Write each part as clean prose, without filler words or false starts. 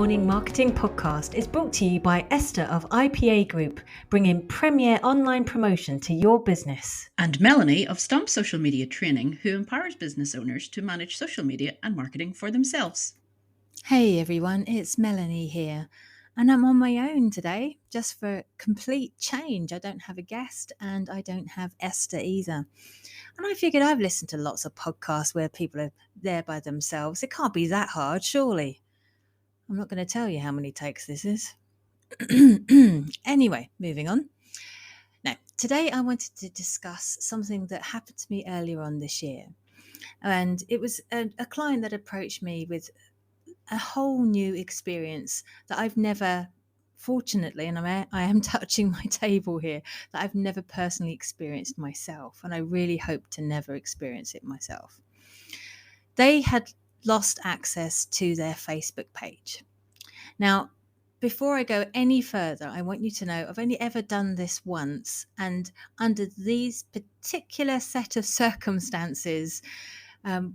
Morning Marketing Podcast is brought to you by Esther of IPA Group, bringing premier online promotion to your business. And Melanie of Stomp Social Media Training, who empowers business owners to manage social media and marketing for themselves. Hey everyone, it's Melanie here, and I'm on my own today, just for complete change. I don't have a guest and I don't have Esther either. And I figured I've listened to lots of podcasts where people are there by themselves. It can't be that hard, surely. I'm not going to tell you how many takes this is. Anyway, moving on. Now, today I wanted to discuss something that happened to me earlier on this year. And it was a client that approached me with a whole new experience that I've never, fortunately, and I am touching my table here, that I've never personally experienced myself. And I really hope to never experience it myself. They had lost access to their Facebook page. Now, before I go any further, I want you to know I've only ever done this once, and under these particular set of circumstances,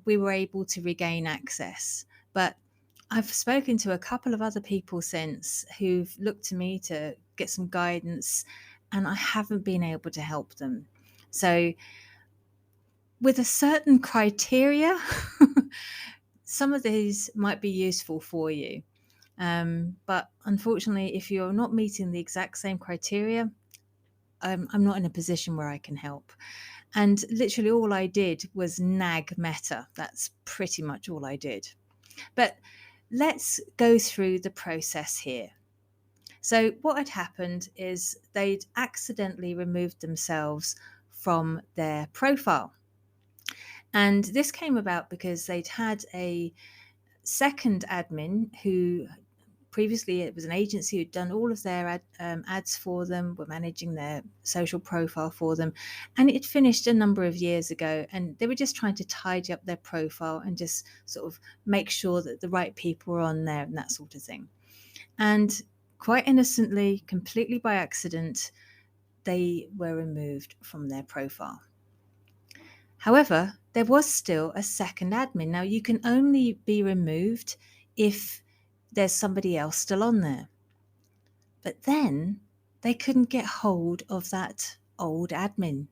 we were able to regain access. But I've spoken to a couple of other people since who've looked to me to get some guidance, and I haven't been able to help them. So with a certain criteria, some of these might be useful for you. But unfortunately, if you're not meeting the exact same criteria, I'm not in a position where I can help. And literally all I did was nag Meta. That's pretty much all I did. But let's go through the process here. So what had happened is they'd accidentally removed themselves from their profile. And this came about because they'd had a second admin who previously, it was an agency who'd done all of their ads for them, were managing their social profile for them. And it finished a number of years ago. And they were just trying to tidy up their profile and just sort of make sure that the right people were on there and that sort of thing. And quite innocently, completely by accident, they were removed from their profile. However, there was still a second admin. Now, you can only be removed if there's somebody else still on there. But then they couldn't get hold of that old admin.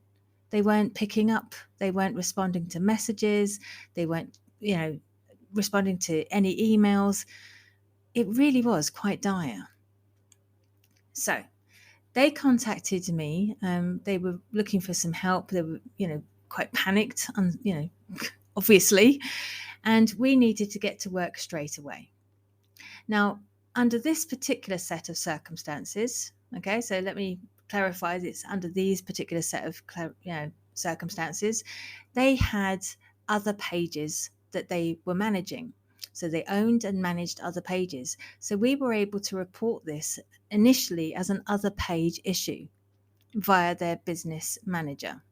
They weren't picking up. They weren't responding to messages. They weren't, responding to any emails. It really was quite dire. So they contacted me. They were looking for some help. They were, quite panicked, obviously. And we needed to get to work straight away. Now, under this particular set of circumstances, okay, so let me clarify this, under these particular set of circumstances, they had other pages that they were managing. So they owned and managed other pages. So we were able to report this initially as an other page issue via their business manager.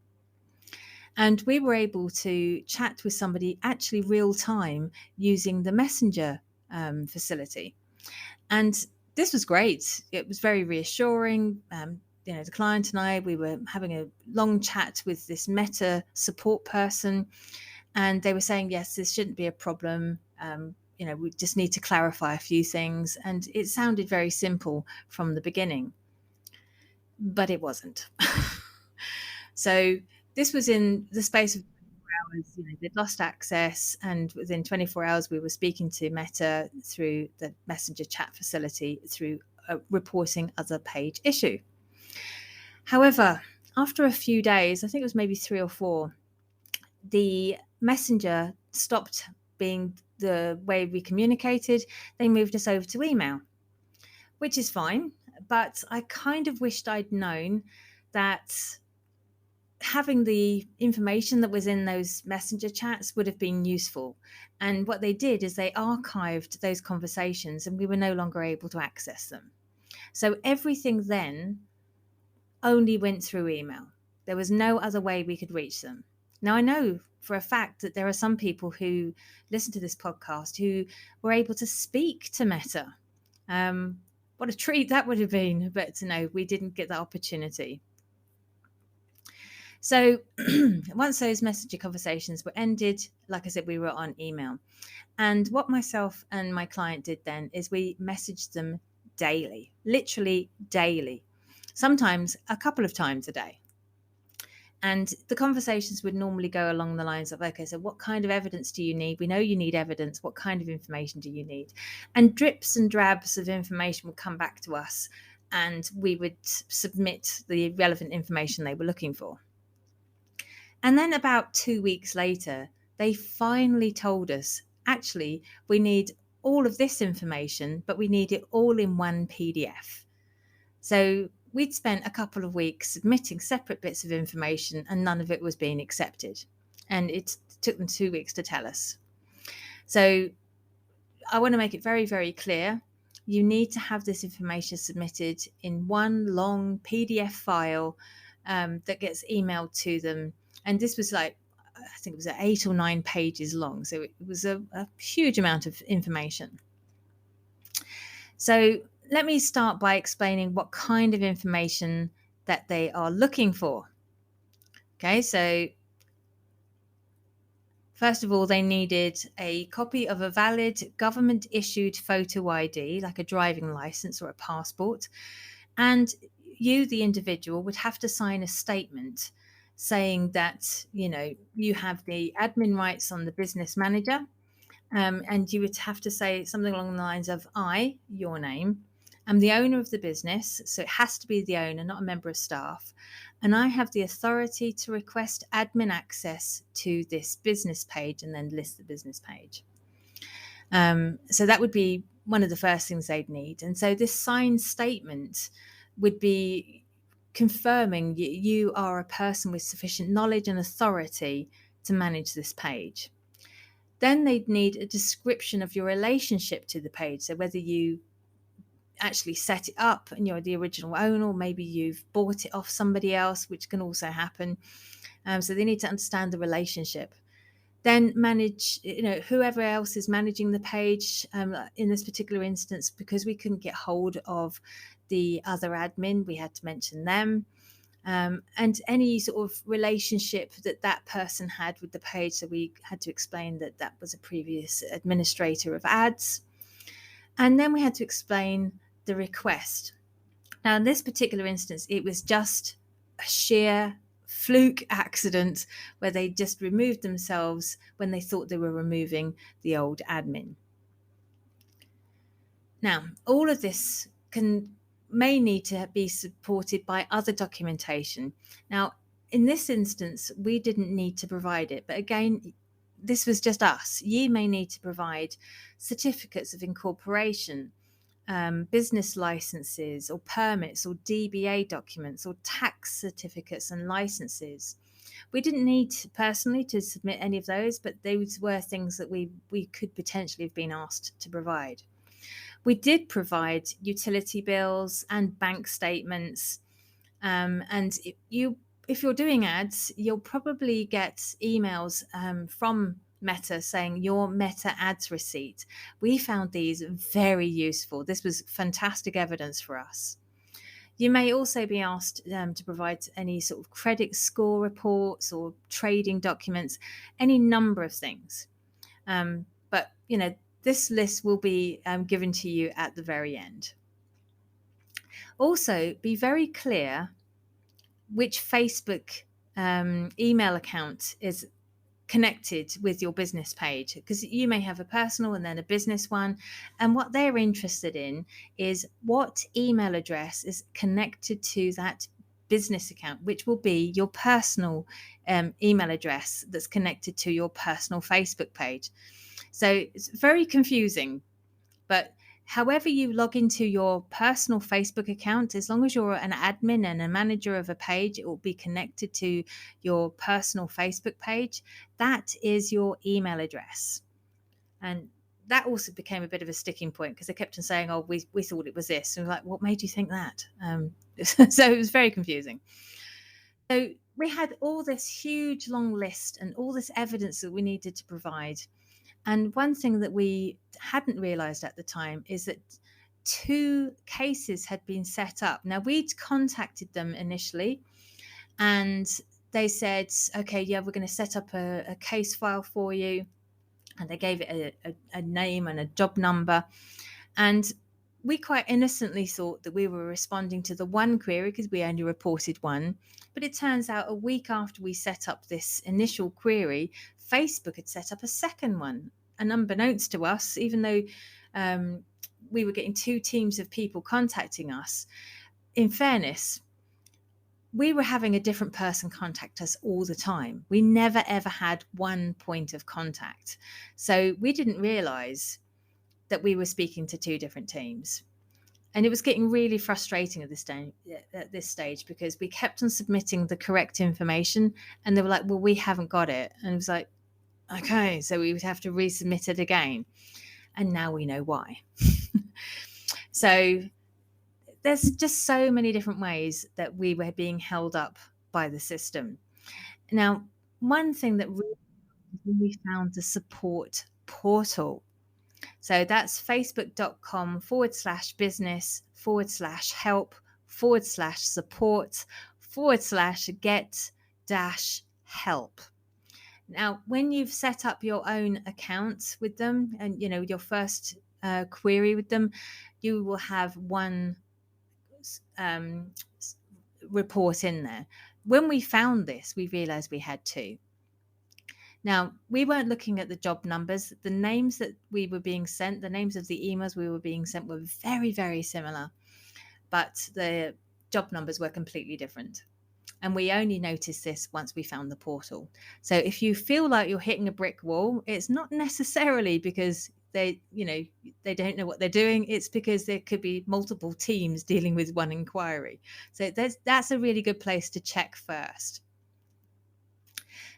And we were able to chat with somebody actually real time using the Messenger facility. And this was great. It was very reassuring. The client and I, we were having a long chat with this Meta support person, and they were saying, yes, this shouldn't be a problem. We just need to clarify a few things. And it sounded very simple from the beginning, but it wasn't. So this was in the space of hours, they'd lost access, and within 24 hours we were speaking to Meta through the Messenger chat facility through a reporting other page issue. However, after a few days, I think it was maybe 3 or 4, the Messenger stopped being the way we communicated. They moved us over to email, which is fine, but I kind of wished I'd known that having the information that was in those Messenger chats would have been useful. And what they did is they archived those conversations, and we were no longer able to access them. So everything then only went through email. There was no other way we could reach them. Now, I know for a fact that there are some people who listen to this podcast who were able to speak to Meta. What a treat that would have been. But no, we didn't get that opportunity. So once those messenger conversations were ended, like I said, we were on email. And what myself and my client did then is we messaged them daily, literally daily, sometimes a couple of times a day. And the conversations would normally go along the lines of, okay, so what kind of evidence do you need? We know you need evidence. What kind of information do you need? And drips and drabs of information would come back to us, and we would submit the relevant information they were looking for. And then about 2 weeks later, they finally told us, actually, we need all of this information, but we need it all in one PDF. So we'd spent a couple of weeks submitting separate bits of information, and none of it was being accepted. And it took them 2 weeks to tell us. So I want to make it very, very clear. You need to have this information submitted in one long PDF file that gets emailed to them. And this was like, I think it was 8 or 9 pages long. So it was a huge amount of information. So let me start by explaining what kind of information that they are looking for. Okay, so first of all, they needed a copy of a valid government issued photo ID, like a driving license or a passport. And you, the individual, would have to sign a statement saying that, you have the admin rights on the business manager. And you would have to say something along the lines of, I, your name, am the owner of the business. So it has to be the owner, not a member of staff. And I have the authority to request admin access to this business page, and then list the business page. So that would be one of the first things they'd need. And so this signed statement would be confirming you are a person with sufficient knowledge and authority to manage this page. Then they'd need a description of your relationship to the page. So whether you actually set it up and you're the original owner, or maybe you've bought it off somebody else, which can also happen. So they need to understand the relationship. Then manage, whoever else is managing the page. In this particular instance, because we couldn't get hold of the other admin, we had to mention them. And any sort of relationship that person had with the page. So we had to explain that was a previous administrator of ads. And then we had to explain the request. Now, in this particular instance, it was just a sheer fluke accident where they just removed themselves when they thought they were removing the old admin. Now, all of this may need to be supported by other documentation. Now, in this instance, we didn't need to provide it, but again, this was just us. You may need to provide certificates of incorporation, business licenses or permits or DBA documents or tax certificates and licenses. We didn't need personally to submit any of those, but those were things that we could potentially have been asked to provide. We did provide utility bills and bank statements. And if you're doing ads, you'll probably get emails from Meta saying your Meta ads receipt. We found these very useful. This was fantastic evidence for us. You may also be asked to provide any sort of credit score reports or trading documents, any number of things. But, this list will be given to you at the very end. Also, be very clear which Facebook email account is connected with your business page, because you may have a personal and then a business one, and what they're interested in is what email address is connected to that business account, which will be your personal email address that's connected to your personal Facebook page. So it's very confusing, but however you log into your personal Facebook account, as long as you're an admin and a manager of a page, it will be connected to your personal Facebook page. That is your email address. And that also became a bit of a sticking point, because they kept on saying, oh, we thought it was this. And we're like, what made you think that? So it was very confusing. So we had all this huge long list and all this evidence that we needed to provide. And one thing that we hadn't realized at the time is that 2 cases had been set up. Now, we'd contacted them initially, and they said, okay, yeah, we're going to set up a case file for you. And they gave it a name and a job number. And we quite innocently thought that we were responding to the one query because we only reported one. But it turns out a week after we set up this initial query, Facebook had set up a second one. And unbeknownst to us, even though we were getting two teams of people contacting us, in fairness, we were having a different person contact us all the time. We never, ever had one point of contact. So we didn't realize that we were speaking to two different teams. And it was getting really frustrating at this stage because we kept on submitting the correct information and they were like, well, we haven't got it. And it was like, okay, so we would have to resubmit it again. And now we know why. So there's just so many different ways that we were being held up by the system. Now, one thing that really we found the support portal. So that's facebook.com/business/help/get-help. Now, when you've set up your own account with them and, your first query with them, you will have one report in there. When we found this, we realized we had two. Now, we weren't looking at the job numbers. The names that we were being sent, the names of the emails we were being sent were very, very similar, but the job numbers were completely different. And we only noticed this once we found the portal. So if you feel like you're hitting a brick wall, it's not necessarily because they don't know what they're doing. It's because there could be multiple teams dealing with one inquiry. So that's a really good place to check first.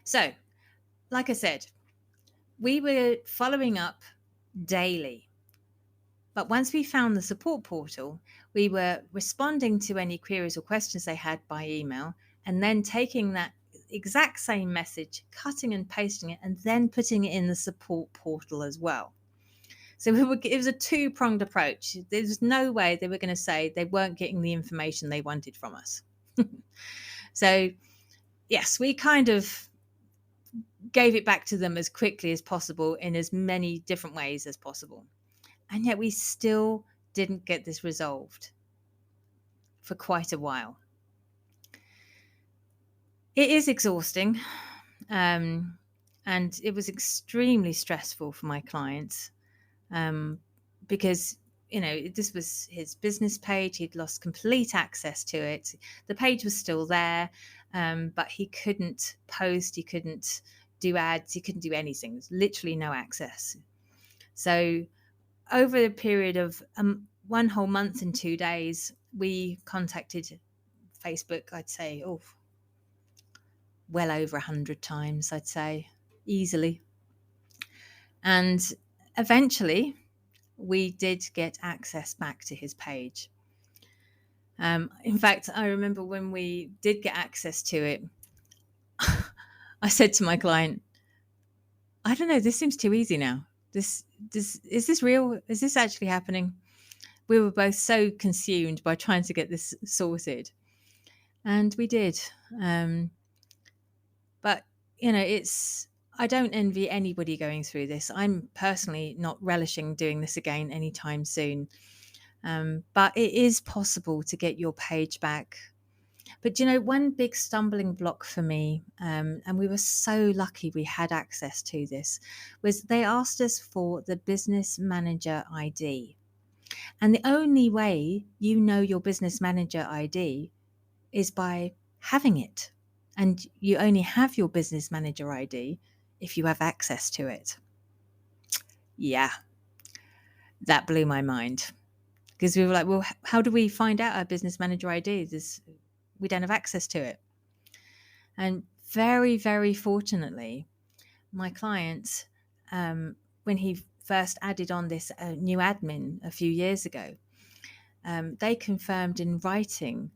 So, like I said, we were following up daily. But once we found the support portal, we were responding to any queries or questions they had by email, and then taking that exact same message, cutting and pasting it, and then putting it in the support portal as well. So it was a two-pronged approach. There's no way they were going to say they weren't getting the information they wanted from us. So, yes, we kind of gave it back to them as quickly as possible in as many different ways as possible. And yet we still didn't get this resolved for quite a while. It is exhausting, and it was extremely stressful for my clients because, this was his business page. He'd lost complete access to it. The page was still there, but he couldn't post, he couldn't do ads, he couldn't do anything. There's literally no access. So over a period of one whole month and 2 days, we contacted Facebook, I'd say, well over 100 times, I'd say, easily. And eventually, we did get access back to his page. In fact, I remember when we did get access to it, I said to my client, I don't know, this seems too easy now. Is this real? Is this actually happening? We were both so consumed by trying to get this sorted. And we did. But, I don't envy anybody going through this. I'm personally not relishing doing this again anytime soon. But it is possible to get your page back. But, one big stumbling block for me, and we were so lucky we had access to this, was they asked us for the business manager ID. And the only way you know your business manager ID is by having it. And you only have your business manager ID if you have access to it. Yeah, that blew my mind. Because we were like, well, how do we find out our business manager ID? We don't have access to it. And very, very fortunately, my client, when he first added on this new admin a few years ago, they confirmed in writing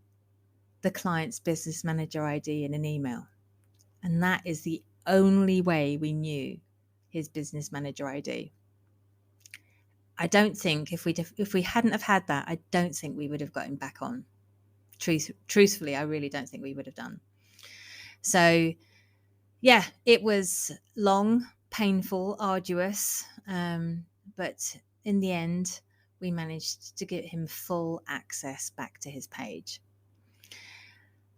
the client's business manager ID in an email. And that is the only way we knew his business manager ID. I don't think if we hadn't have had that, I don't think we would have got him back on. Truthfully, I really don't think we would have done. So, yeah, it was long, painful, arduous, but in the end, we managed to get him full access back to his page.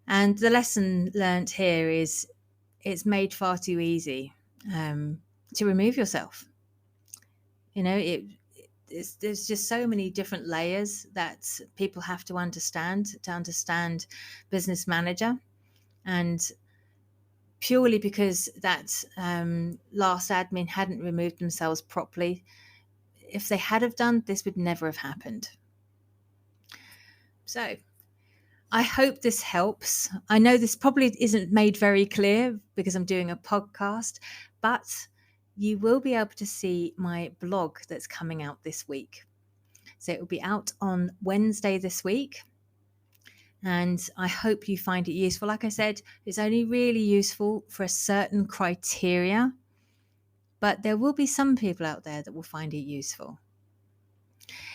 And the lesson learnt here is it's made far too easy to remove yourself. You know, there's just so many different layers that people have to understand Business Manager. And purely because that last admin hadn't removed themselves properly, if they had have done, this would never have happened. So I hope this helps. I know this probably isn't made very clear because I'm doing a podcast, but you will be able to see my blog that's coming out this week. So it will be out on Wednesday this week. And I hope you find it useful. Like I said, it's only really useful for a certain criteria, but there will be some people out there that will find it useful.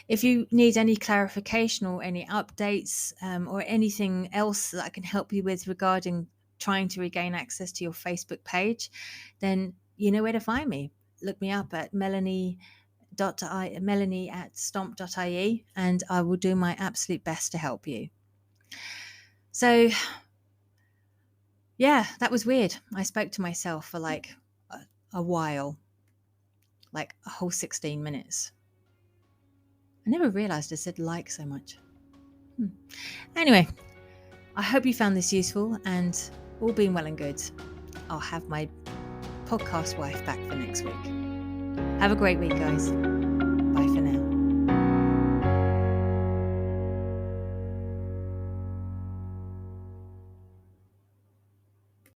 If you need any clarification or any updates or anything else that I can help you with regarding trying to regain access to your Facebook page, then you know where to find me. Look me up at Melanie at stomp.ie, and I will do my absolute best to help you. So, yeah, that was weird. I spoke to myself for like a while, like a whole 16 minutes. I never realized I said like so much. Anyway, I hope you found this useful, and all being well and good, I'll have my podcast wife back for next week. Have a great week, guys.